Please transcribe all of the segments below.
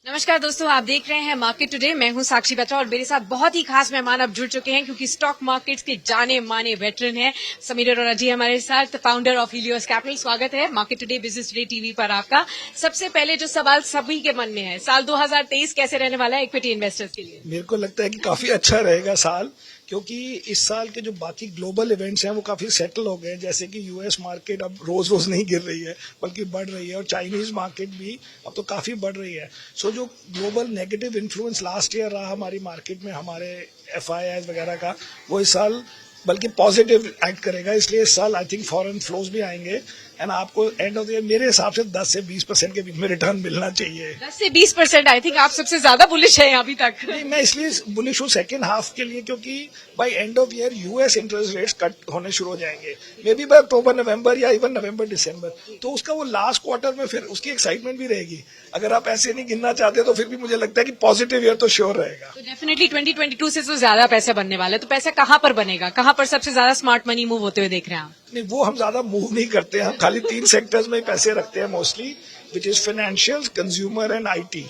नमस्कार दोस्तों, आप देख रहे हैं मार्केट टुडे। मैं हूं साक्षी बत्रा और मेरे साथ बहुत ही खास मेहमान अब जुड़ चुके हैं क्योंकि स्टॉक मार्केट्स के जाने माने वेटरन हैं समीर अरोड़ा जी हमारे साथ, फाउंडर ऑफ हीलियोस कैपिटल। स्वागत है market today business today TV पर आपका। सबसे पहले जो सवाल सभी के मन में है, साल 2023 कैसे रहने वाला है इक्विटी इन्वेस्टर्स के लिए? मेरे को लगता है कि काफी अच्छा रहेगा साल, क्योंकि इस साल के जो बाकी ग्लोबल इवेंट्स हैं वो काफी सेटल हो गए हैं। जैसे कि यूएस मार्केट अब रोज रोज नहीं गिर रही है बल्कि बढ़ रही है, और चाइनीज मार्केट भी अब तो काफी बढ़ रही है। सो जो global negative influence last year रहा हमारी मार्केट में, हमारे एफआईआई वगैरह का, वो इस साल बल्कि पॉजिटिव एक्ट करेगा। इसलिए इस साल आई थिंक फॉरेन फ्लोज भी आएंगे एंड आपको एंड ऑफ द ईयर मेरे हिसाब से 10 से 20% के बीच में रिटर्न मिलना चाहिए। 10 से 20%? आई थिंक आप सबसे ज्यादा बुलिश हैं अभी तक। नहीं, मैं इसलिए बुलिश हूँ सेकेंड हाफ के लिए, क्योंकि by end of year US interest rates cut होने शुरू हो जाएंगे, मे बी बाय अक्टूबर नवंबर या इवन नवंबर दिसंबर। तो उसका वो लास्ट क्वार्टर में फिर उसकी एक्साइटमेंट भी रहेगी। अगर आप ऐसे नहीं गिनना चाहते तो फिर भी मुझे लगता है कि पॉजिटिव ईयर तो श्योर रहेगा। तो डेफिनेटली 2022 से तो ज्यादा पैसे बनने वाले, तो पैसा कहाँ पर बनेगा? कहाँ पर सबसे ज्यादा स्मार्ट मनी मूव होते हुए देख रहे हैं आप? नहीं, वो हम ज्यादा मूव नहीं करते हैं। हम खाली 3 सेक्टर्स में ही पैसे रखते हैं mostly, which is financial, consumer and IT.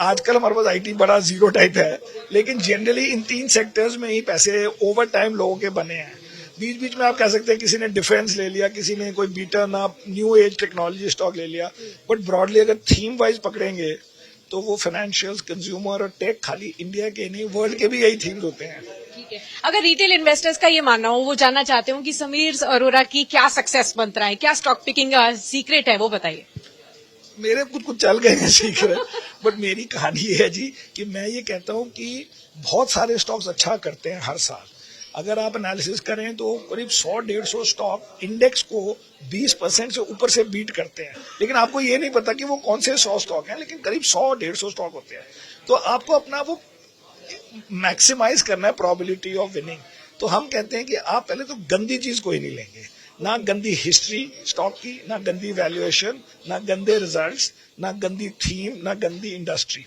आजकल हमारे पास आईटी बड़ा जीरो टाइप है, लेकिन जनरली इन 3 सेक्टर्स में ही पैसे ओवर टाइम लोगों के बने हैं। बीच बीच में आप कह सकते हैं किसी ने डिफेंस ले लिया, किसी ने कोई beaten up new age technology stock ले लिया, बट ब्रॉडली अगर थीम वाइज पकड़ेंगे तो वो फाइनेंशियल, कंज्यूमर और टेक खाली इंडिया के नहीं वर्ल्ड के भी यही थीम्स होते हैं। ठीक है, अगर रिटेल इन्वेस्टर्स का ये मानना हो, वो जानना चाहते हो कि समीर अरोड़ा की क्या सक्सेस मंत्र है, क्या स्टॉक पिकिंग का सीक्रेट है, वो बताइए। मेरे कुछ चल गए हैं सीक्रेट, बट मेरी कहानी ये है जी कि मैं ये कहता हूँ कि बहुत सारे स्टॉक्स अच्छा करते हैं हर साल। अगर आप एनालिसिस करें तो करीब 100-150 स्टॉक इंडेक्स को 20% से ऊपर से बीट करते हैं, लेकिन आपको ये नहीं पता कि वो कौन से 100 स्टॉक हैं, लेकिन करीब 100-150 स्टॉक होते हैं। तो आपको अपना वो मैक्सिमाइज करना है प्रोबेबिलिटी ऑफ विनिंग। तो हम कहते हैं कि आप पहले तो गंदी चीज कोई नहीं लेंगे, ना गंदी हिस्ट्री स्टॉक की, ना गंदी वैल्यूएशन, ना गंदे रिजल्ट्स, ना गंदी थीम, ना गंदी इंडस्ट्री।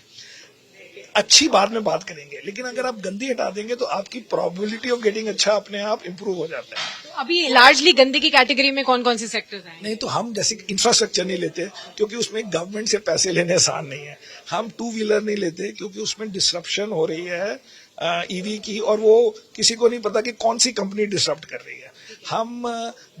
अच्छी बाद में बात करेंगे, लेकिन अगर आप गंदी हटा देंगे तो आपकी प्रोबेबिलिटी ऑफ गेटिंग अच्छा अपने आप इंप्रूव हो जाता है। तो अभी लार्जली गंदे की कैटेगरी में कौन कौन से सेक्टर्स हैं? नहीं, तो हम जैसे इंफ्रास्ट्रक्चर नहीं लेते क्योंकि उसमें गवर्नमेंट से पैसे लेने आसान नहीं है। हम 2 व्हीलर नहीं लेते क्योंकि उसमें डिसरप्शन हो रही है ईवी की, और वो किसी को नहीं पता कि कौन सी कंपनी डिसरप्ट कर रही है। हम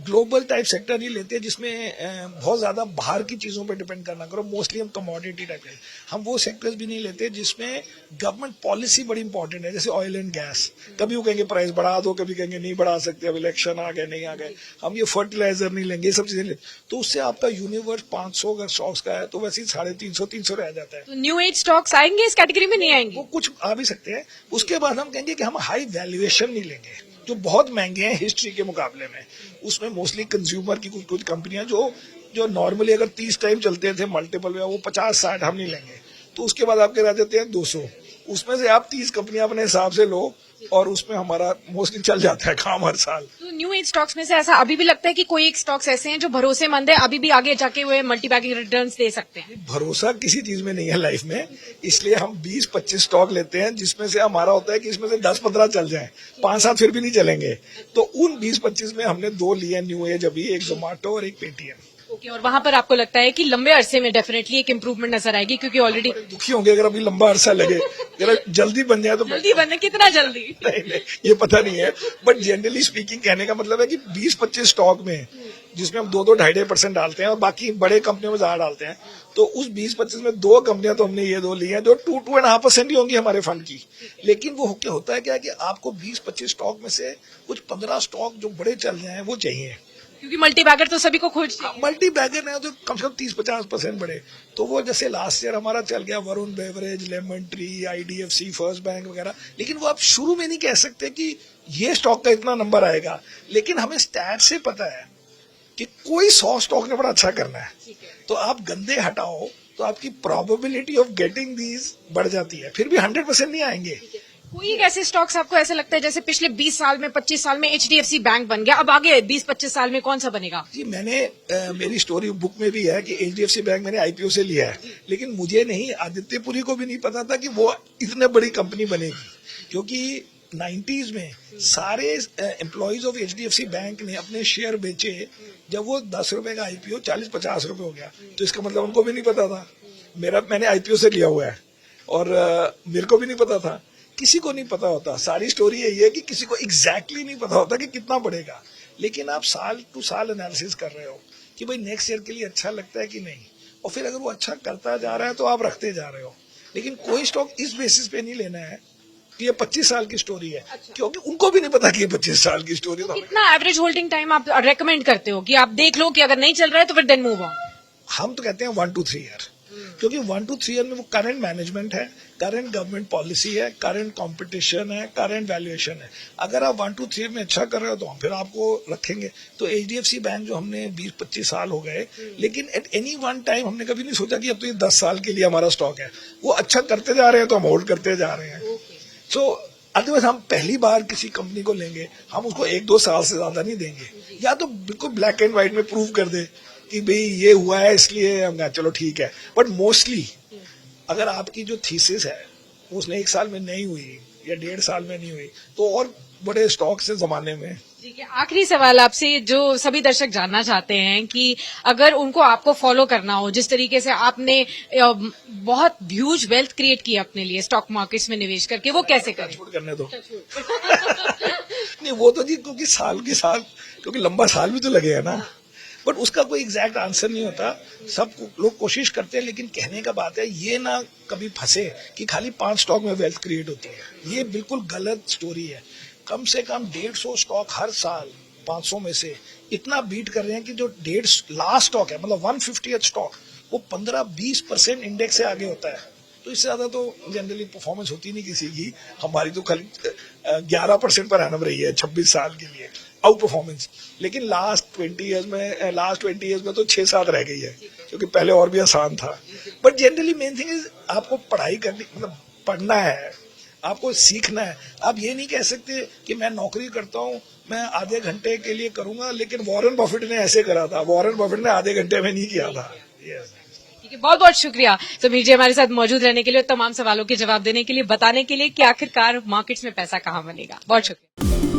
ग्लोबल टाइप सेक्टर नहीं लेते जिसमें बहुत ज्यादा बाहर की चीजों पर डिपेंड करना करो। मोस्टली हम कमोडिटी टाइप के, हम वो सेक्टर्स भी नहीं लेते जिसमें गवर्नमेंट पॉलिसी बड़ी इंपॉर्टेंट है, जैसे ऑयल एंड गैस। कभी वो कहेंगे प्राइस बढ़ा दो, कभी कहेंगे नहीं बढ़ा सकते, अब इलेक्शन आ गए नहीं आ गए। हम ये फर्टिलाइजर नहीं लेंगे, ये सब चीजें लेते, तो उससे आपका यूनिवर्स 500 अगर स्टॉक्स का है तो वैसे ही 350 रह जाता है। तो न्यू एज स्टॉक्स आएंगे इस कैटेगरी में? नहीं आएंगे? वो कुछ आ भी सकते हैं। उसके बाद हम कहेंगे कि हम हाई वैल्यूएशन नहीं लेंगे जो बहुत महंगे हैं हिस्ट्री के मुकाबले में। उसमें मोस्टली कंज्यूमर की कुछ कंपनियां जो नॉर्मली अगर 30 टाइम चलते थे मल्टीपल में, वो 50-60 हम नहीं लेंगे। तो उसके बाद आपके रह जाते हैं 200, उसमें से आप 30 कंपनियां अपने हिसाब से लो, और उसमें हमारा मोस्टली चल जाता है काम हर साल। तो न्यू एज स्टॉक्स में से ऐसा अभी भी लगता है कि कोई एक स्टॉक्स ऐसे हैं जो भरोसेमंद है, अभी भी आगे जाके वो मल्टी बैगिंग रिटर्न्स दे सकते हैं? भरोसा किसी चीज में नहीं है लाइफ में, इसलिए हम 20-25 स्टॉक लेते हैं जिसमें से हमारा होता है कि इसमें से 10-15 चल जाए, 5-7 फिर भी नहीं चलेंगे। तो उन 20-25 में हमने 2 लिए न्यू एज अभी, एक जोमेटो और एक पेटीएम। ओके, और वहां पर आपको लगता है कि लंबे अरसे में डेफिनेटली एक इम्प्रूवमेंट नजर आएगी, क्योंकि ऑलरेडी दुखी होंगे अगर अभी लंबा अरसा लगे, जरा जल्दी बन जाए तो जल्दी बनने, कितना जल्दी? नहीं, ये पता नहीं है, बट जनरली स्पीकिंग कहने का मतलब है कि 20-25 स्टॉक में जिसमें हम 2-2.5% डालते हैं और बाकी बड़े कंपनियों में ज्यादा डालते हैं, तो उस 20-25 में 2 कंपनियां तो हमने ये 2 ली हैं जो 2-2.5% ही होंगी हमारे फंड की। लेकिन वो क्या होता है क्या कि आपको 20-25 स्टॉक में से कुछ 15 स्टॉक जो बड़े चल रहे हैं वो चाहिए, क्योंकि मल्टी बैगर तो सभी को खोजते हैं। मल्टी बैगर है तो कम से कम 30-50% बड़े। तो वो जैसे लास्ट ईयर हमारा चल गया Varun beverage, lemon tree, IDFC, first bank वगैरह, लेकिन वो आप शुरू में नहीं कह सकते कि ये स्टॉक का इतना नंबर आएगा। लेकिन हमें स्टैट से पता है कि कोई 100 स्टॉक ने बड़ा अच्छा करना है, तो आप गंदे हटाओ तो आपकी प्रोबेबिलिटी ऑफ गेटिंग दीज बढ़ जाती है। फिर भी 100% नहीं आएंगे। कोई एक ऐसे स्टॉक्स आपको ऐसे लगता है जैसे पिछले 20 साल में, 25 साल में एचडीएफसी बैंक बन गया, अब आगे 20-25 साल में कौन सा बनेगा? जी, मैंने मेरी स्टोरी बुक में भी है कि एचडीएफसी बैंक मैंने आईपीओ से लिया है, लेकिन मुझे नहीं, आदित्यपुरी को भी नहीं पता था कि वो इतने बड़ी कंपनी बनेगी, क्योंकि 90s में सारे एम्प्लॉइज ऑफ एचडीएफसी बैंक ने अपने शेयर बेचे जब वो 10 रुपए का आईपीओ 40-50 रुपए हो गया। तो इसका मतलब उनको भी नहीं पता था। मैंने आईपीओ से लिया हुआ है, और मेरे को भी नहीं पता था, किसी को नहीं पता होता। सारी स्टोरी यही है कि किसी को एग्जैक्टली नहीं पता होता कि कितना बढ़ेगा, लेकिन आप साल टू साल एनालिसिस कर रहे हो कि भाई नेक्स्ट ईयर के लिए अच्छा लगता है कि नहीं, और फिर अगर वो अच्छा करता जा रहा है तो आप रखते जा रहे हो। लेकिन कोई स्टॉक इस बेसिस पे नहीं लेना है कि ये 25 साल की स्टोरी है, क्योंकि उनको भी नहीं पता कि ये 25 साल की स्टोरी। तो कितना एवरेज होल्डिंग टाइम आप रेकमेंड करते हो कि आप देख लो कि अगर नहीं चल रहा है तो फिर देन मूव ऑन? हम तो कहते हैं 1 to 3 ईयर, क्योंकि 1 to 3 ईयर में वो करंट मैनेजमेंट है, करंट गवर्नमेंट पॉलिसी है, करंट कंपटीशन है, करंट वैल्यूएशन है। अगर आप 1 to 3 में अच्छा कर रहे हो तो हम फिर आपको रखेंगे। तो एचडीएफसी बैंक जो हमने 20-25 साल हो गए, लेकिन एट एनी वन टाइम हमने कभी नहीं सोचा कि अब तो ये 10 साल के लिए हमारा स्टॉक है। वो अच्छा करते जा रहे हैं तो हम होल्ड करते जा रहे हैं। सो अदरवाइज हम पहली बार किसी कंपनी को लेंगे, हम उसको 1-2 साल से ज्यादा नहीं देंगे, या तो बिल्कुल ब्लैक एंड व्हाइट में प्रूव कर दे कि भाई ये हुआ है इसलिए हम चलो ठीक है। बट मोस्टली अगर आपकी जो थीसिस है उसने 1 साल में नहीं हुई या 1.5 साल में नहीं हुई, तो और बड़े स्टॉक से जमाने में। ठीक है, आखिरी सवाल आपसे, जो सभी दर्शक जानना चाहते हैं कि अगर उनको आपको फॉलो करना हो, जिस तरीके से आपने बहुत ह्यूज वेल्थ क्रिएट की अपने लिए स्टॉक मार्केट्स में निवेश करके, वो कैसे करें? छूट करने दो। नहीं वो तो जी क्योंकि साल के साल, क्योंकि लंबा साल भी तो लगेगा ना, बट उसका कोई एग्जैक्ट आंसर नहीं होता। सब लोग कोशिश करते हैं, लेकिन कहने का बात है ये ना कभी फंसे कि खाली 5 स्टॉक में वेल्थ क्रिएट होती है। ये बिल्कुल गलत स्टोरी है। कम से कम 150 स्टॉक हर साल 500 में से इतना बीट कर रहे हैं कि जो लास्ट स्टॉक है, मतलब 150th स्टॉक, वो 15-20% इंडेक्स से आगे होता है। तो इससे ज्यादा तो जनरली परफॉर्मेंस होती नहीं किसी की। हमारी तो खाली 11% पर एनम रही है 26 साल के लिए आउट परफॉर्मेंस। लेकिन लास्ट 20 इयर्स में तो 6-7 रह गई है, क्योंकि पहले और भी आसान था। But generally main thing is आपको पढ़ाई करनी, मतलब पढ़ना है, आपको सीखना है। आप ये नहीं कह सकते कि मैं नौकरी करता हूँ, मैं आधे घंटे के लिए करूंगा, लेकिन वॉरेन बफेट ने ऐसे करा था, वॉरेन बफेट ने आधे घंटे में नहीं किया था। ठीक है, बहुत बहुत शुक्रिया समीर जी हमारे साथ मौजूद रहने के लिए, तमाम सवालों के जवाब देने के लिए, बताने के लिए कि आखिरकार मार्केट्स में पैसा कहाँ बनेगा। बहुत शुक्रिया।